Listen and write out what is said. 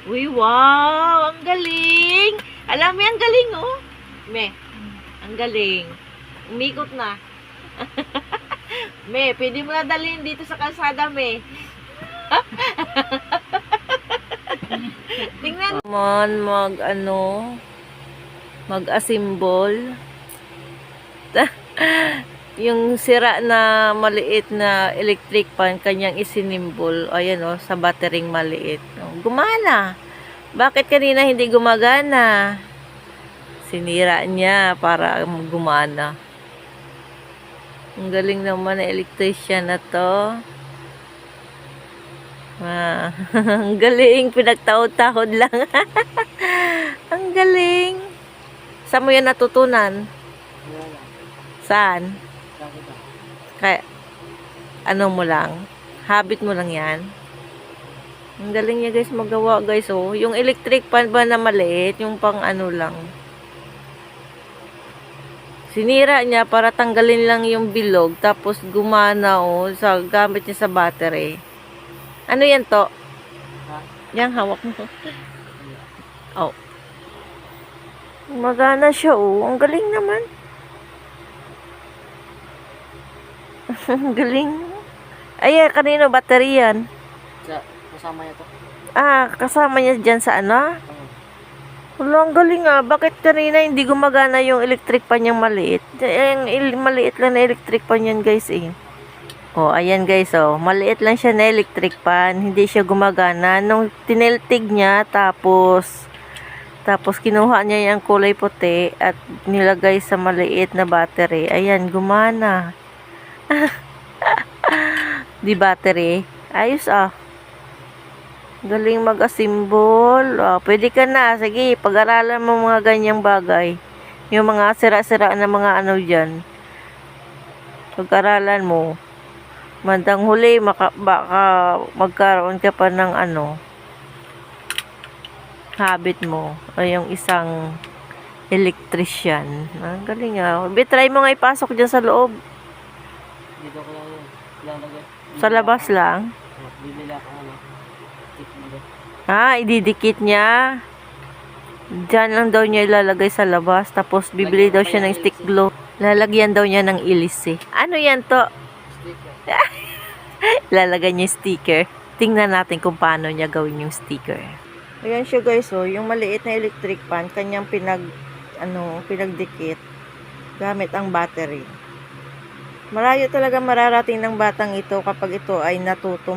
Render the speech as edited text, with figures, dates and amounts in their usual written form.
Uy, wow! Ang galing! Alam mo, ang galing, oh. Me, ang galing. Umikot na. Me, pwede mo na dalhin dito sa kalsada, me. Tingnan. Mag-assemble. Yung sira na maliit na electric fan, kanyang isinimbol. Ayan, oh, sa batteryng maliit. Oh, gumana. Bakit kanina hindi gumagana? Sinira niya para gumana. Ang galing naman na electrician na to. Ang galing. Pinagtahod-tahod lang. Ang galing. Saan mo yan natutunan? Saan? Kaya, ano mo lang? Habit mo lang yan? Ang galing niya guys magawa guys, oh. Yung electric fan ba na maliit, yung pang ano lang. Sinira niya para tanggalin lang yung bilog, tapos gumana, oh, sa gamit niya sa battery. Ano yan to? Yang hawak mo. Oh. Magana siya, oh. Ang galing naman. Ang galing. Ay, kanino battery yan? Kasama niya to. Kasama niya dyan sa ano? Wala, ang galing ah. Bakit kanina hindi gumagana yung electric pan niyang maliit? Yung maliit lang na electric pan yan guys eh. Oh, ayan guys oh. Maliit lang siya na electric pan. Hindi siya gumagana. Nung tiniltig niya, tapos kinuha niya yung kulay puti at nilagay sa maliit na battery. Ayan, gumana. Di battery. Ayos ah. Galing mag-assemble. Pwede ka na. Sige, pag-aralan mo mga ganyang bagay. Yung mga sira-sira na mga ano dyan. Pag-aralan mo. Mandang huli, baka magkaroon ka pa ng ano. Habit mo. O yung isang electrician. Ang galing ah. Try mo nga ipasok dyan sa loob. Dito ko lang yun. Lalagay. Sa labas lang. Bibili ako ano. Ididikit niya. Diyan lang daw niya ilalagay sa labas. Tapos bibili daw siya ng stick glue. Lalagyan daw niya ng ilis eh. Ano yan to? Sticker. Lalagay niya sticker. Tingnan natin kung paano niya gawin yung sticker. Ayan siya guys, oh. Yung maliit na electric fan, kanyang pinagdikit gamit ang battery. Malayo talaga mararating ng batang ito kapag ito ay natutong